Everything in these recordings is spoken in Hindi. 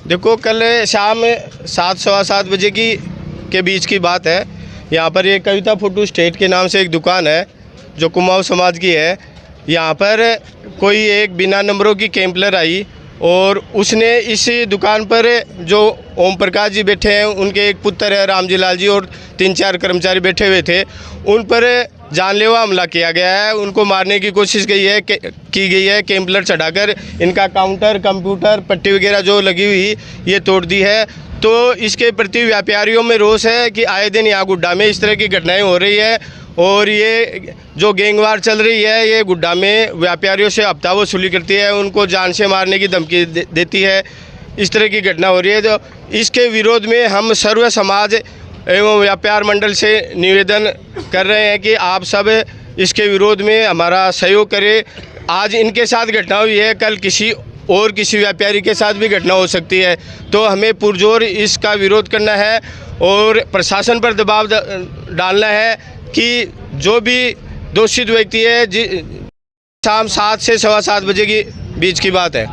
देखो, कल शाम 7 सवा 7 बजे के बीच की बात है। यहाँ पर ये कविता फोटो स्टेट के नाम से एक दुकान है जो कुमाऊँ समाज की है। यहाँ पर कोई एक बिना नंबरों की कैंपलर आई और उसने इस दुकान पर जो ओम प्रकाश जी बैठे हैं, उनके एक पुत्र है रामजी लाल जी, और 3-4 कर्मचारी बैठे हुए थे, उन पर जानलेवा हमला किया गया है। उनको मारने की कोशिश की गई है। कैंपलर चढ़ाकर इनका काउंटर, कंप्यूटर, पट्टी वगैरह जो लगी हुई ये तोड़ दी है। तो इसके प्रति व्यापारियों में रोष है कि आए दिन यहाँ गुड्डा में इस तरह की घटनाएं हो रही है और ये जो गैंगवार चल रही है, ये गुड्डा में व्यापारियों से हफ्ता वसूली करती है, उनको जान से मारने की धमकी देती है। इस तरह की घटना हो रही है। तो इसके विरोध में हम सर्व समाज एवं व्यापार मंडल से निवेदन कर रहे हैं कि आप सब इसके विरोध में हमारा सहयोग करें। आज इनके साथ घटना हुई है, कल किसी व्यापारी के साथ भी घटना हो सकती है। तो हमें पुरजोर इसका विरोध करना है और प्रशासन पर दबाव डालना है कि जो भी दोषित व्यक्ति है, शाम 7 से सवा 7 बजे की बीच की बात है।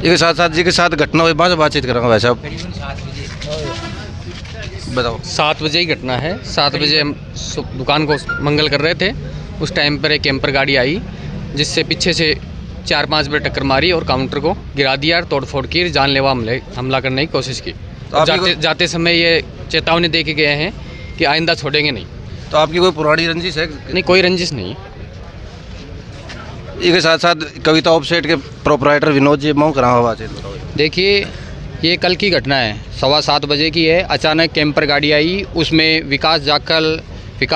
ये साथ जी के साथ घटना हुई, बातचीत करूँगा वैसे आप बताओ। 7 बजे ही घटना है। 7 बजे हम दुकान को मंगल कर रहे थे। उस टाइम पर एक कैंपर गाड़ी आई जिससे पीछे से 4-5 बार टक्कर मारी और काउंटर को गिरा दिया, तोड़फोड़ की, जानलेवा हमला करने की कोशिश की। तो जाते समय ये चेतावनी दे के गए हैं कि आइंदा छोड़ेंगे नहीं। तो आपकी कोई पुरानी रंजिश है? नहीं, कोई रंजिश नहीं। इसके साथ साथ कविता ऑफसेट के प्रोपराइटर विनोद जी मऊ करा हुआ। देखिए, ये कल की घटना है, 7:15 बजे की है। अचानक कैंपर गाड़ी आई, उसमें विकास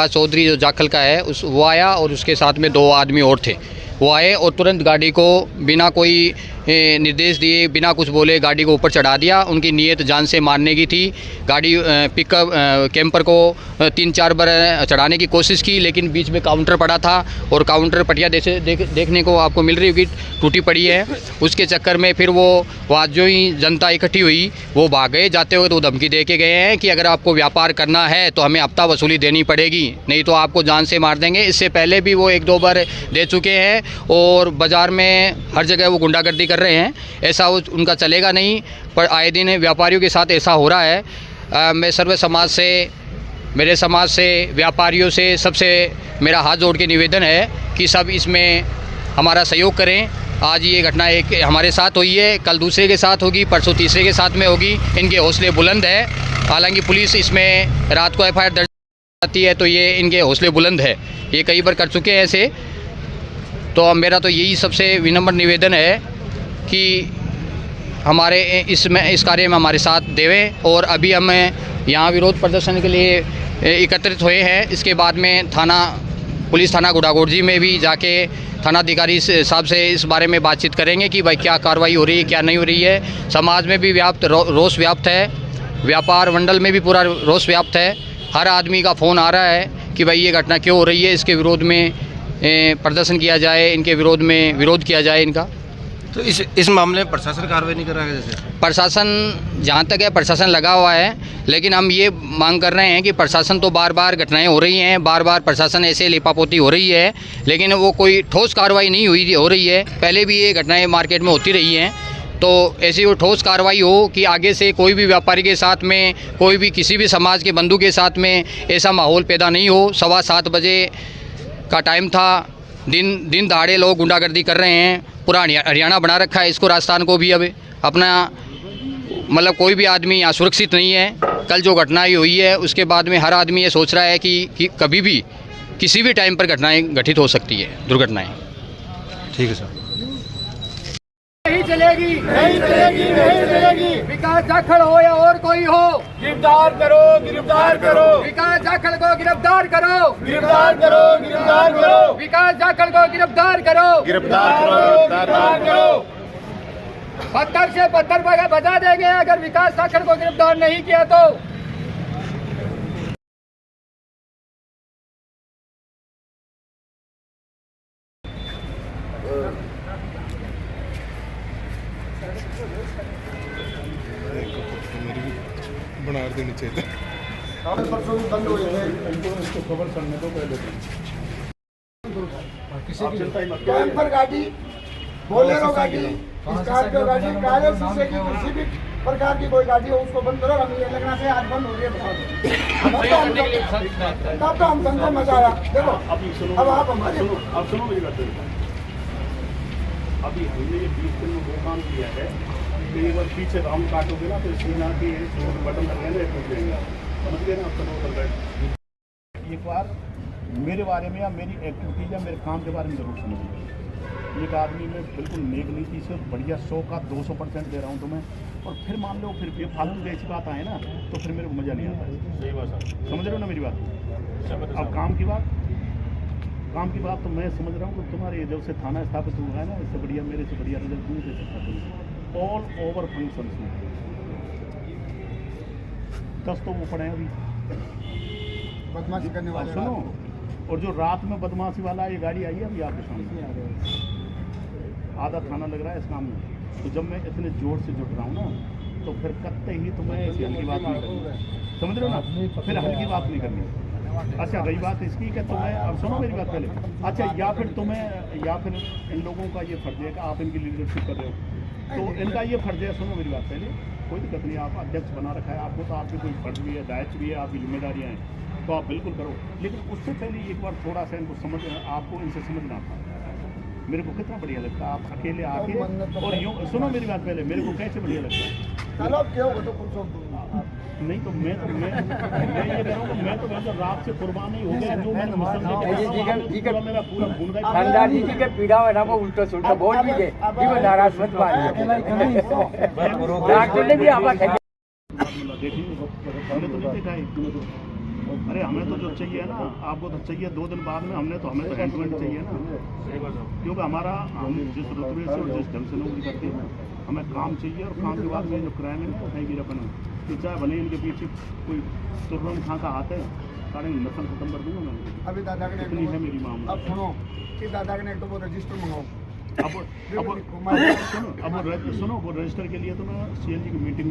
चौधरी जो जाखल का है वो आया और उसके साथ में 2 आदमी और थे। वो आए और तुरंत गाड़ी को बिना कोई निर्देश दिए, बिना कुछ बोले गाड़ी को ऊपर चढ़ा दिया। उनकी नीयत जान से मारने की थी। गाड़ी पिकअप कैंपर को 3-4 बार चढ़ाने की कोशिश की, लेकिन बीच में काउंटर पड़ा था और काउंटर पटिया देखने को आपको मिल रही होगी, टूटी पड़ी है। उसके चक्कर में फिर वो वहाँ जो ही जनता इकट्ठी हुई वो भाग गए। जाते हुए तो धमकी दे के गए हैं कि अगर आपको व्यापार करना है तो हमें हफ्ता वसूली देनी पड़ेगी, नहीं तो आपको जान से मार देंगे। इससे पहले भी वो 1-2 बार दे चुके हैं और बाज़ार में हर जगह वो गुंडागर्दी कर रहे हैं। ऐसा उनका चलेगा नहीं, पर आए दिन व्यापारियों के साथ ऐसा हो रहा है। मैं सर्व समाज से, मेरे समाज से, व्यापारियों से सबसे मेरा हाथ जोड़ के निवेदन है कि सब इसमें हमारा सहयोग करें। आज ये घटना एक हमारे साथ हुई है, कल दूसरे के साथ होगी, परसों तीसरे के साथ में होगी। इनके हौसले बुलंद है। हालांकि पुलिस इसमें रात को FIR दर्ज आती है तो ये इनके हौसले बुलंद है, ये कई बार कर चुके हैं ऐसे। तो मेरा तो यही सबसे विनम्र निवेदन है कि हमारे इस कार्य में हमारे साथ देवें। और अभी हम यहाँ विरोध प्रदर्शन के लिए एकत्रित हुए हैं। इसके बाद में पुलिस थाना गुडागोड़ में भी जाके थानाधिकारी साहब से इस बारे में बातचीत करेंगे कि भाई क्या कार्रवाई हो रही है, क्या नहीं हो रही है। समाज में भी रोष व्याप्त है, व्यापार मंडल में भी पूरा रोष व्याप्त है। हर आदमी का फ़ोन आ रहा है कि भाई ये घटना क्यों हो रही है, इसके विरोध में प्रदर्शन किया जाए, इनके विरोध में विरोध किया जाए इनका। तो इस मामले में प्रशासन कार्रवाई नहीं कर रहा है? जैसे प्रशासन जहाँ तक है, प्रशासन लगा हुआ है, लेकिन हम ये मांग कर रहे हैं कि प्रशासन तो बार बार घटनाएं हो रही हैं, बार बार प्रशासन ऐसे लिपापोती हो रही है, लेकिन वो कोई ठोस कार्रवाई नहीं हो रही है। पहले भी ये घटनाएं मार्केट में होती रही हैं। तो ऐसी वो ठोस कार्रवाई हो कि आगे से कोई भी व्यापारी के साथ में, कोई भी किसी भी समाज के बंधु के साथ में ऐसा माहौल पैदा नहीं हो। 7:15 बजे का टाइम था, दिन दहाड़े लोग गुंडागर्दी कर रहे हैं। पूरा हरियाणा बना रखा है इसको, राजस्थान को भी। अब अपना मतलब कोई भी आदमी यहाँ सुरक्षित नहीं है। कल जो घटनाएं हुई है उसके बाद में हर आदमी ये सोच रहा है कि कभी भी किसी भी टाइम पर घटनाएं घटित हो सकती है, दुर्घटनाएं। ठीक है सर। नहीं चलेगी, नहीं चलेगी, नहीं चलेगी। विकास जाखल हो या और कोई हो, गिरफ्तार करो, गिरफ्तार करो। विकास जाखल को गिरफ्तार करो, गिरफ्तार करो, गिरफ्तार करो। विकास जाखल को गिरफ्तार करो, गिरफ्तार करो, गिरफ्तार करो। 72 से 72 बजा देंगे अगर विकास जाखल को गिरफ्तार नहीं किया तो। बना देनी चाहिए। कैंपर गाड़ी, बोलेरो गाड़ी, स्कॉर्पियो गाड़ी, काले शीशे की किसी भी प्रकार की कोई गाड़ी हो उसको बंद करो। हम ये लगना से आज बंद हो रही है बता दो। तब तो हम संग मजा आया। देखो अब आप हमारे अब सुनो मेरी बात। अभी हमने ये 20 दिन में वो काम किया है कि एक बार पीछे राउंड काटोगे ना तो सीना की बटन लगेगा ना टूट जाएगा, समझ गए ना? अब तो एक बार मेरे बारे में या मेरी एक्टिविटीज या मेरे काम के बारे में जरूर समझिए। एक आदमी में बिल्कुल नेक नीति से बढ़िया 100 का 200% दे रहा हूँ तुम्हें, और फिर मान लो फिर बेफालतू जैसी बात आए ना तो फिर मेरे को मज़ा नहीं आता। सही बात, समझ रहे हो ना मेरी बात? अब काम की बात तो मैं समझ रहा हूँ कि तुम्हारे जब से थाना स्थापित हुआ है ना, इससे बढ़िया मेरे से बढ़िया रिजल्ट नहीं दे सकता तुम। ऑल ओवर फंक्शन में 10 तो वो पड़े हैं अभी बदमाशी करने वाले। सुनो, और जो रात में बदमाशी वाला ये गाड़ी आई है अभी आपके सामने, आधा थाना लग रहा है इस काम में। तो जब मैं इतने जोर से जुट रहा हूँ ना तो फिर कत्ते ही तुम्हें ऐसी हल्की बात नहीं करनी, समझ रहे हो ना? फिर हल्की बात नहीं करनी। अच्छा रही बात इसकी कि तुम्हें, अब सुनो मेरी बात पहले। अच्छा या फिर इन लोगों का ये फर्ज है कि आप इनकी लीडरशिप कर रहे हो, तो इनका ये फर्ज है, सुनो मेरी बात पहले, कोई दिक्कत नहीं, आप अध्यक्ष बना रखा है आपको, तो आपके कोई फर्ज भी है, दायित्व भी है, आपकी जिम्मेदारियाँ हैं, तो आप बिल्कुल करो। लेकिन उससे पहले एक बार थोड़ा सा इनको आपको इनसे समझना था। मेरे को कितना बढ़िया लगता है आप अकेले आके, और यूँ सुनो मेरी बात पहले, मेरे को कैसे बढ़िया लगता है? चलो क्यों तो कुछ नहीं तो मैं ये कह रहा हूँ, मैं तो रात से कुर्बान नहीं हो गया जो मैंने मेरा पूरा खून का जी के पीड़ा है ना वो उल्टा सुल्टा बोल भी दे नाराज मत मानिए। हमने तो नहीं देखा है। अरे हमें तो जो चाहिए ना, आपको तो चाहिए 2 दिन बाद में, हमें तो हैंड टू हैंड चाहिए ना, क्योंकि हमारा हम जिस रुतबे से और जिस ढंग से नौकरी करते हैं हमें काम चाहिए, और काम के बाद में जो क्राइम है ना कहीं गिरपन है, तो चाहे भले इनके पीछे कोई तुर्रम खां का हाथ है, सारे नस्ल खत्म कर दूंगा मैं। अभी दादा के इतनी है मेरी मामला। अब सुनो कि दादा के तो वो रजिस्टर मंगाओ। अब सुनो वो रजिस्टर के लिए तो मैं सीएलजी की मीटिंग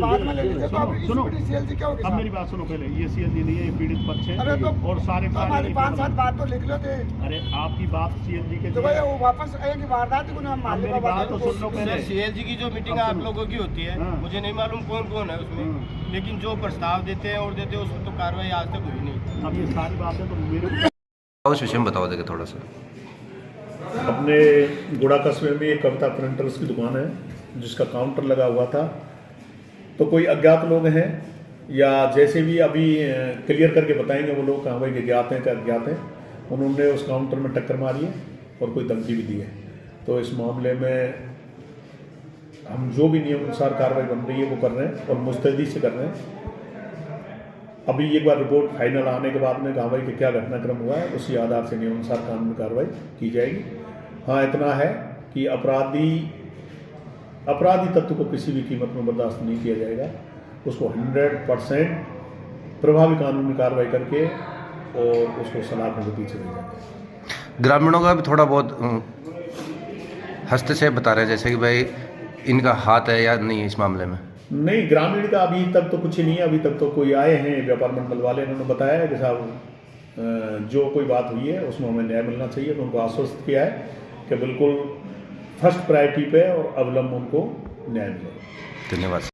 बाद में ले लीजिए। तो आप सुनो सीएलजी क्या होगा? अब मेरी बात सुनो पहले, ये सीएलजी नहीं है, ये पीड़ित पक्ष है, अरे तो और सारे हमारी 5-7 बात तो लिख लो थे। अरे आपकी बात सीएलजी के तो भाई वो वापस आएंगे वारदात को ना मान मेरी बात तो सुन लो पहले। सीएलजी की जो मीटिंग आप लोगों की होती है, मुझे नहीं मालूम कौन कौन है उसमें, लेकिन जो प्रस्ताव देते हैं और देते हैं उसमें तो कार्रवाई आज तक हुई नहीं। अब ये सारी बातें तो मेरे उस विषय में बताओ देगा थोड़ा सा। अपने गुड़ा कस्बे में एक कविता प्रिंटर्स की दुकान है जिसका काउंटर लगा हुआ था, तो कोई अज्ञात लोग हैं या जैसे भी अभी क्लियर करके बताएंगे वो लोग कहाँ भाई ज्ञात हैं क्या अज्ञात हैं, उन्होंने उस काउंटर में टक्कर मारी है और कोई धमकी भी दी है। तो इस मामले में हम जो भी नियम अनुसार कार्रवाई बन रही है वो कर रहे हैं और मुस्तैदी से कर रहे हैं। अभी एक बार रिपोर्ट फाइनल आने के बाद में कहा भाई कि क्या घटनाक्रम हुआ है, उसी आधार से नियमानुसार कानूनी कार्रवाई की जाएगी। हाँ इतना है कि अपराधी तत्व को किसी भी कीमत में बर्दाश्त नहीं किया जाएगा, उसको 100% प्रभावी कानूनी कार्रवाई करके और उसको सलाखों के पीछे ले जाएंगे। ग्रामीणों का भी थोड़ा बहुत हस्तक्षेप बता रहे हैं, जैसे कि भाई इनका हाथ है या नहीं इस मामले में? नहीं, ग्रामीण का अभी तक तो कुछ ही नहीं है। अभी तक तो कोई आए हैं व्यापार मंडल वाले, उन्होंने बताया है कि साहब जो कोई बात हुई है उसमें हमें न्याय मिलना चाहिए, तो उनको आश्वस्त किया है कि बिल्कुल फर्स्ट प्रायोरिटी पे और अवलंब उनको न्याय मिलेगा। धन्यवाद।